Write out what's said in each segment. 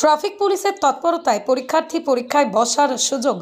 Traffic পুলিশের তৎপরতায় পরীক্ষার্থী পরীক্ষায় বসার সুযোগ।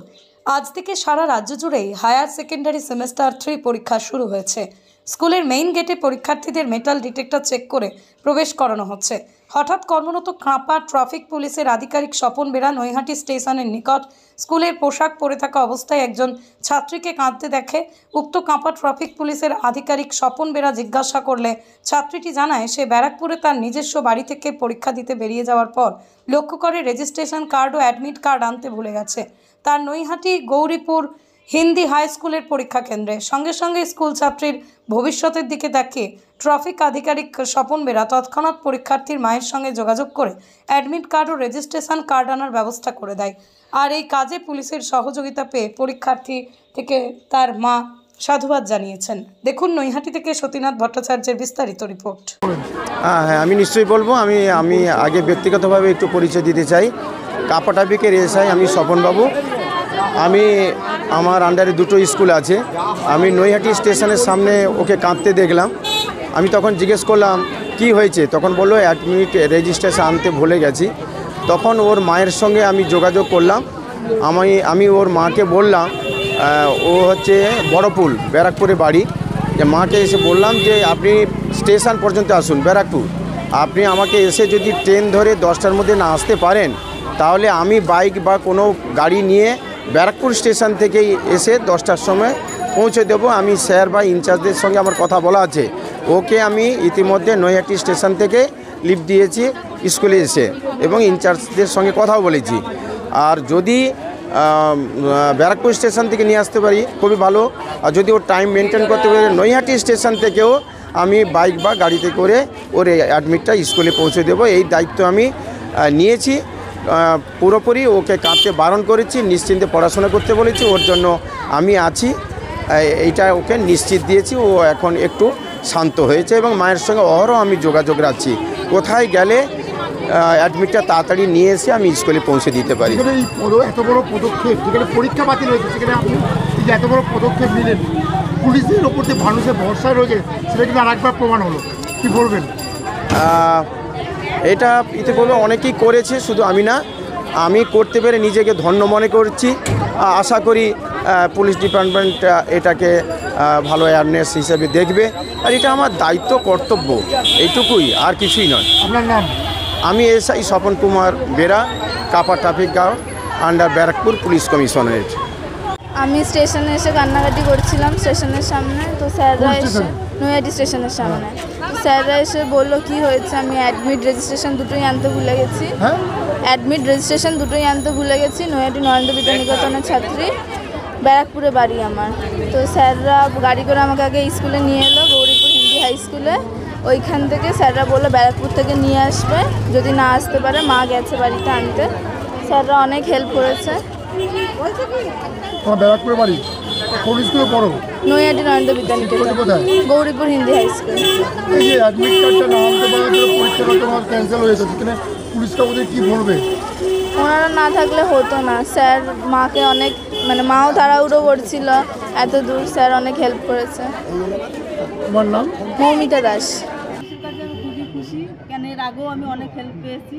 আজ থেকে সারা রাজ্য জুড়েই হায়ার সেকেন্ডারি সেমেস্টার 3 পরীক্ষা শুরু হয়েছে। স্কুলের মেইন গেটে পরীক্ষার্থীদের মেটাল ডিটেক্টর চেক করে প্রবেশ করানো হচ্ছে। হঠাৎ কর্মরত কাঁপা ট্রাফিক পুলিশের আধিকারিক স্বপন বেরা নৈহাটি স্টেশনের নিকট স্কুলের পোশাক পরে থাকা অবস্থায় একজন ছাত্রীকে কাঁদতে দেখে। উক্ত কাঁপা ট্রাফিক পুলিশের আধিকারিক স্বপন বেরা জিজ্ঞাসা করলে ছাত্রীটি জানায় সে ব্যারাকপুরে তার নিজস্ব বাড়ি থেকে পরীক্ষা দিতে বেরিয়ে যাওয়ার পর লক্ষ্য করে রেজিস্ট্রেশন কার্ড ও অ্যাডমিট কার্ড আনতে ভুলে গেছে তার নৈহাটি গৌরীপুর হিন্দি হাই স্কুলের পরীক্ষা কেন্দ্রে। সঙ্গে সঙ্গে স্কুল ছাত্রীর ভবিষ্যতের দিকে তাকিয়ে ট্রাফিক আধিকারিক স্বপন বেরা তৎক্ষণাৎ পরীক্ষার্থীর মায়ের সঙ্গে যোগাযোগ করে অ্যাডমিট কার্ড ও রেজিস্ট্রেশন কার্ড আনার ব্যবস্থা করে দেয়। আর এই কাজে পুলিশের সহযোগিতা পেয়ে পরীক্ষার্থী থেকে তার মা সাধুবাদ জানিয়েছেন। দেখুন নৈহাটি থেকে সতীনাথ ভট্টাচার্যের বিস্তারিত রিপোর্ট। হ্যাঁ, আমি নিশ্চয়ই বলবো। আমি আগে ব্যক্তিগতভাবে একটু পরিচয় দিতে চাই। কাঁপা ট্রাফিকের এসআই আমি স্বপনবাবু। আমি আমার আন্ডারে দুটো স্কুল আছে। আমি নৈহাটি স্টেশনের সামনে ওকে কাঁদতে দেখলাম। আমি তখন জিজ্ঞেস করলাম কি হয়েছে, তখন বললো অ্যাডমিট রেজিস্ট্রেশন আনতে ভুলে গেছি। তখন ওর মায়ের সঙ্গে আমি যোগাযোগ করলাম। আমি ওর মাকে বললাম, ও হচ্ছে বড়পুল ব্যারাকপুরে বাড়ি, যে মাকে এসে বললাম যে আপনি স্টেশন পর্যন্ত আসুন ব্যারাকপুর। আপনি আমাকে এসে যদি ট্রেন ধরে 10টার মধ্যে না আসতে পারেন তাহলে আমি বাইক বা কোনো গাড়ি নিয়ে ব্যারাকপুর স্টেশন থেকেই এসে 10টার সময় পৌঁছে দেবো। আমি স্যার বা ইনচার্জদের সঙ্গে আমার কথা বলা আছে। ওকে আমি ইতিমধ্যে নৈহাটি স্টেশন থেকে লিভ দিয়েছি স্কুলে এসে, এবং ইনচার্জদের সঙ্গে কথাও বলেছি। আর যদি ব্যারাকপুর স্টেশন থেকে নিয়ে আসতে পারি খুবই ভালো। আর যদি ওর টাইম মেনটেন করতে পারি নৈহাটি স্টেশন থেকেও আমি বাইক বা গাড়িতে করে ওর অ্যাডমিটটা স্কুলে পৌঁছে দেবো। এই দায়িত্ব আমি নিয়েছি। পুরোপুরি ওকে কাঁদতে বারণ করেছি, নিশ্চিন্তে পড়াশোনা করতে বলেছি। ওর জন্য আমি আছি, এইটা ওকে নিশ্চিত দিয়েছি। ও এখন একটু শান্ত হয়েছে এবং মায়ের সঙ্গে অহরহ আমি যোগাযোগ রাখছি। কোথায় গেলে অ্যাডমিটটা তাড়াতাড়ি নিয়ে এসে আমি স্কুলে পৌঁছে দিতে পারি। এত বড় পদক্ষেপ, যেখানে পরীক্ষা বাতিল হয়েছে, সেখানে আপনি এত বড় পদক্ষেপ নিলেন, পুলিশের ওপর যে মানুষের ভরসা রয়েছে সেটা কিন্তু আরেকবার প্রমাণ হলো। কী বলবেন? এটা ইতিপূর্বে অনেকেই করেছে, শুধু আমি না। আমি করতে পেরে নিজেকে ধন্য মনে করছি। আশা করি পুলিশ ডিপার্টমেন্ট এটাকে ভালো অ্যাওয়ারনেস হিসেবে দেখবে। আর এটা আমার দায়িত্ব, কর্তব্য, এইটুকুই, আর কিছুই নয়। আপনার নাম? আমি SI Swapan Kumar Bera, Kanpa traffic guard, under Barrackpore police commissionerate. আমি স্টেশনে এসে কান্নাকাটি করছিলাম স্টেশনের সামনে। তো স্যাররা এসে নৈহাটি স্টেশনের সামনে স্যাররা এসে বললো কি হয়েছে। আমি অ্যাডমিট রেজিস্ট্রেশন দুটোই আনতে ভুলে গেছি। অ্যাডমিট রেজিস্ট্রেশন দুটোই আনতে ভুলে গেছি। নৈহাটি নরেন্দ্র বিদ্যানিকেতনের ছাত্রী, ব্যারাকপুরে বাড়ি আমার। তো স্যাররা গাড়ি করে আমাকে আগে স্কুলে নিয়ে এলো, গৌরীপুর হিন্দি হাই স্কুলে। ওইখান থেকে স্যাররা বললো ব্যারাকপুর থেকে নিয়ে আসবে, যদি না আসতে পারে মা গেছে বাড়িতে আনতে। স্যাররা অনেক হেল্প করেছে। ব্যারাকপুরে বাড়ি, কোন স্কুলে পড়ো? Naihati Narendra Vidyaniketan, Gouripur Hindi high school. এই যে অ্যাডমিট কার্ডটা না আনতে পারার জন্য পরীক্ষাটা তোমার ক্যান্সেল হয়েছে, সেখানে পুলিশটা ওদের কী বলবে? ওনারা না থাকলে হতো না। স্যার মাকে অনেক, মাও তাড়াহুড়ো করছিল এত দূর। স্যার অনেক হেল্প করেছে। তোমার নাম? মৌমিতা দাস। আমি খুবই খুশি, কেন এর আগেও আমি অনেক হেল্প পেয়েছি।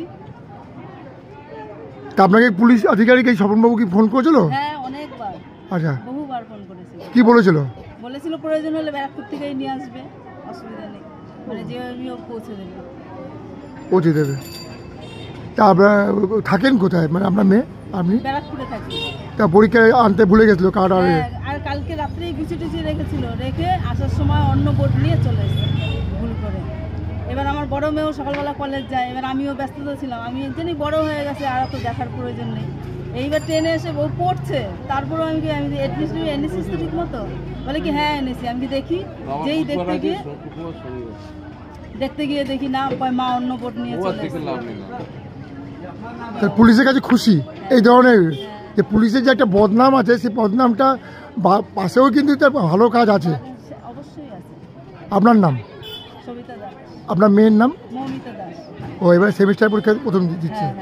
তা আপনাকে পুলিশ আধিকারিক এই স্বপনবাবু কি ফোন করেছিল? হ্যাঁ, অনেকবার। আচ্ছা, বহুবার ফোন করেছিল। কি বলেছিল? বলেছিল প্রয়োজন হলে ব্যারাকপুর থেকেই নিয়ে আসবে, অসুবিধা নেই, যে আমিও পৌঁছে দেবো। পৌঁছে দেবে। তা আপনারা থাকেন কোথায়? আপনার মেয়ে? আপনি ব্যারাকপুরে থাকি। তা পরীক্ষায় আনতে ভুলে গেছিলো কার্ড? আর কালকে রাত্রেই গুছিয়ে রেখেছিল, রেখে আসার সময় অন্য বোর্ড নিয়ে চলে এসেছে ভুল করে। এবার আমার বড় মেয়েও সকালবেলা কলেজ যায়, এবার আমিও ব্যস্ততা ছিলাম। আমি জানি বড় হয়ে গেছে, আর তো দেখার প্রয়োজন নেই। এইবার ট্রেনে এসে ও পড়ছে, তারপরেও আমি এনেছিস তো ঠিক মতো? বলে কি হ্যাঁ এনেছি। আমি দেখি, যেই দেখতে গিয়ে দেখি না, মা অন্য বোর্ড নিয়ে চলে এসেছে। পুলিশের কাছে খুশি এই ধরনের যে পুলিশের যে একটা বদনাম আছে, সেই বদনামটা পাশেও কিন্তু তার ভালো কাজ আছে। অবশ্যই আছে। আপনার নাম? সবিতা দাস। আপনার মেয়ের নাম? মৌমিতা দাস। ও এবার সেমিস্টার পরীক্ষা প্রথম দিচ্ছে। হ্যাঁ।